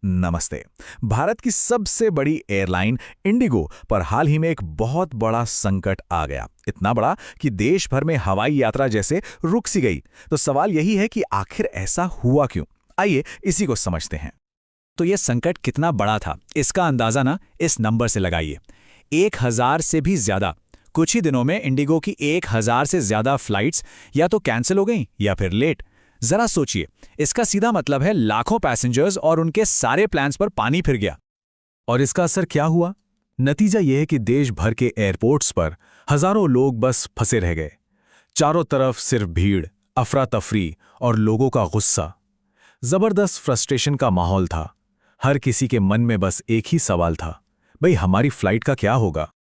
नमस्ते। भारत की सबसे बड़ी एयरलाइन इंडिगो पर हाल ही में एक बहुत बड़ा संकट आ गया। इतना बड़ा कि देश भर में हवाई यात्रा जैसे रुक सी गई। तो सवाल यही है कि आखिर ऐसा हुआ क्यों? आइए इसी को समझते हैं। तो ये संकट कितना बड़ा था, इसका अंदाजा ना इस नंबर से लगाइए। 1000 से भी ज्यादा। कुछ ही दिनों में इंडिगो की 1000 से ज्यादा फ्लाइट्स या तो कैंसिल हो गईं या फिर लेट। जरा सोचिए, इसका सीधा मतलब है लाखों पैसेंजर्स और उनके सारे प्लान्स पर पानी फिर गया। और इसका असर क्या हुआ? नतीजा यह है कि देश भर के एयरपोर्ट्स पर हजारों लोग बस फंसे रह गए। चारों तरफ सिर्फ भीड़, अफरा तफरी और लोगों का गुस्सा। जबरदस्त फ्रस्ट्रेशन का माहौल था। हर किसी के मन में बस एक ही सवाल था, भाई हमारी फ्लाइट का क्या होगा?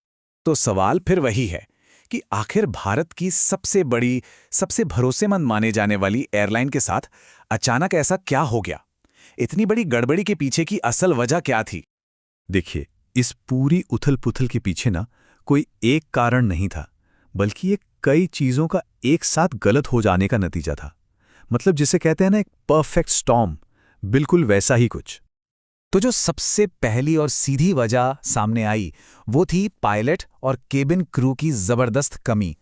तो सवाल फिर वही है कि आखिर भारत की सबसे बड़ी, सबसे भरोसेमंद माने जाने वाली एयरलाइन के साथ अचानक ऐसा क्या हो गया? इतनी बड़ी गड़बड़ी के पीछे की असल वजह क्या थी? देखिए, इस पूरी उथल-पुथल के पीछे ना कोई एक कारण नहीं था, बल्कि ये कई चीजों का एक साथ गलत हो जाने का नतीजा था। मतलब जिसे कहते हैं ना, एक परफेक्ट स्टॉर्म, बिल्कुल वैसा ही कुछ। तो जो सबसे पहली और सीधी वजह सामने आई वो थी पायलट और केबिन क्रू की जबरदस्त कमी।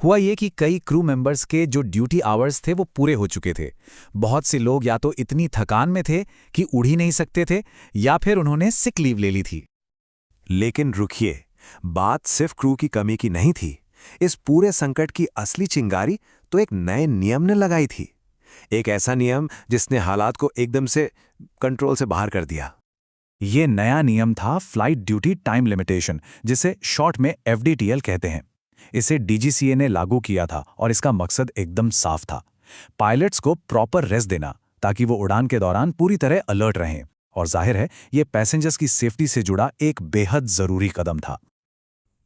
हुआ ये कि कई क्रू मेंबर्स के जो ड्यूटी आवर्स थे वो पूरे हो चुके थे। बहुत से लोग या तो इतनी थकान में थे कि उड़ ही नहीं सकते थे, या फिर उन्होंने सिक लीव ले ली थी। लेकिन रुकिए, बात सिर्फ क्रू की कमी की नहीं थी। इस पूरे संकट की असली चिंगारी तो एक नए नियम ने लगाई थी। एक ऐसा नियम जिसने हालात को एकदम से कंट्रोल से बाहर कर दिया। ये नया नियम था फ्लाइट ड्यूटी टाइम लिमिटेशन, जिसे शॉर्ट में FDTL कहते हैं। इसे DGCA ने लागू किया था और इसका मकसद एकदम साफ था, पायलट्स को प्रॉपर रेस्ट देना ताकि वो उड़ान के दौरान पूरी तरह अलर्ट रहें। और जाहिर है, ये पैसेंजर्स की सेफ्टी से जुड़ा एक बेहद जरूरी कदम था।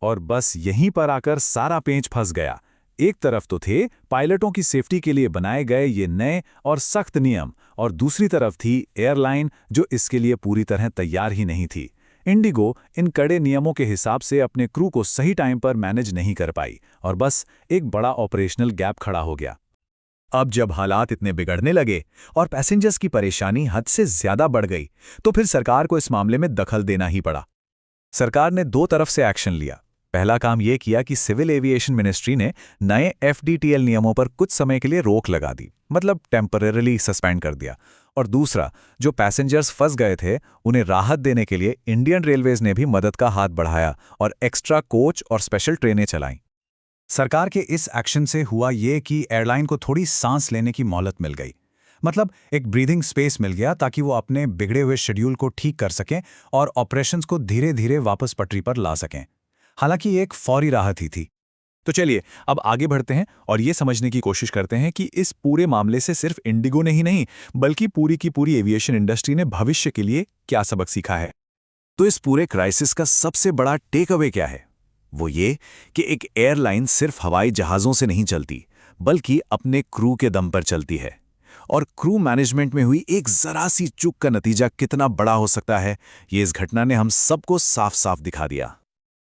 और बस यहीं पर आकर सारा पेंच फंस गया। एक तरफ तो थे पायलटों की सेफ्टी के लिए बनाए गए ये नए और सख्त नियम, और दूसरी तरफ थी एयरलाइन जो इसके लिए पूरी तरह तैयार ही नहीं थी। इंडिगो इन कड़े नियमों के हिसाब से अपने क्रू को सही टाइम पर मैनेज नहीं कर पाई और बस एक बड़ा ऑपरेशनल गैप खड़ा हो गया। अब जब हालात इतने बिगड़ने लगे और पैसेंजर्स की परेशानी हद से ज्यादा बढ़ गई, तो फिर सरकार को इस मामले में दखल देना ही पड़ा। सरकार ने दो तरफ से एक्शन लिया। पहला काम यह किया कि सिविल एविएशन मिनिस्ट्री ने नए FDTL नियमों पर कुछ समय के लिए रोक लगा दी, मतलब टेम्परेरली सस्पेंड कर दिया। और दूसरा, जो पैसेंजर्स फंस गए थे उन्हें राहत देने के लिए इंडियन रेलवेज ने भी मदद का हाथ बढ़ाया और एक्स्ट्रा कोच और स्पेशल ट्रेनें चलाईं। सरकार के इस एक्शन से हुआ ये कि एयरलाइन को थोड़ी सांस लेने की मोहलत मिल गई। मतलब एक ब्रीदिंग स्पेस मिल गया ताकि वो अपने बिगड़े हुए शेड्यूल को ठीक कर सकें और ऑपरेशंस को धीरे धीरे वापस पटरी पर ला सकें। हालांकि ये एक फौरी राहत ही थी। तो चलिए अब आगे बढ़ते हैं और ये समझने की कोशिश करते हैं कि इस पूरे मामले से सिर्फ इंडिगो ने ही नहीं, बल्कि पूरी की पूरी एविएशन इंडस्ट्री ने भविष्य के लिए क्या सबक सीखा है। तो इस पूरे क्राइसिस का सबसे बड़ा टेक अवे क्या है? वो ये कि एक एयरलाइन सिर्फ हवाई जहाज़ों से नहीं चलती, बल्कि अपने क्रू के दम पर चलती है। और क्रू मैनेजमेंट में हुई एक जरा सी चूक का नतीजा कितना बड़ा हो सकता है, ये इस घटना ने हम सबको साफ साफ दिखा दिया।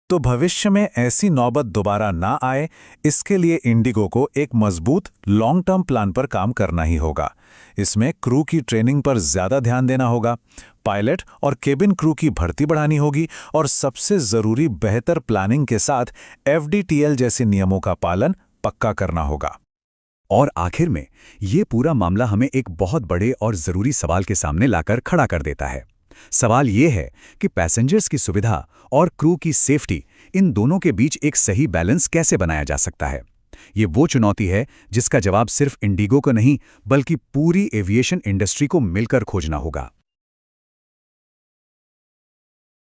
तो भविष्य में ऐसी नौबत दोबारा ना आए, इसके लिए इंडिगो को एक मजबूत लॉन्ग टर्म प्लान पर काम करना ही होगा। इसमें क्रू की ट्रेनिंग पर ज्यादा ध्यान देना होगा, पायलट और केबिन क्रू की भर्ती बढ़ानी होगी और सबसे जरूरी बेहतर प्लानिंग के साथ FDTL जैसे नियमों का पालन पक्का करना होगा। और आखिर में ये पूरा मामला हमें एक बहुत बड़े और जरूरी सवाल के सामने लाकर खड़ा कर देता है। सवाल ये है कि पैसेंजर्स की सुविधा और क्रू की सेफ्टी, इन दोनों के बीच एक सही बैलेंस कैसे बनाया जा सकता है। ये वो चुनौती है जिसका जवाब सिर्फ इंडिगो को नहीं, बल्कि पूरी एविएशन इंडस्ट्री को मिलकर खोजना होगा।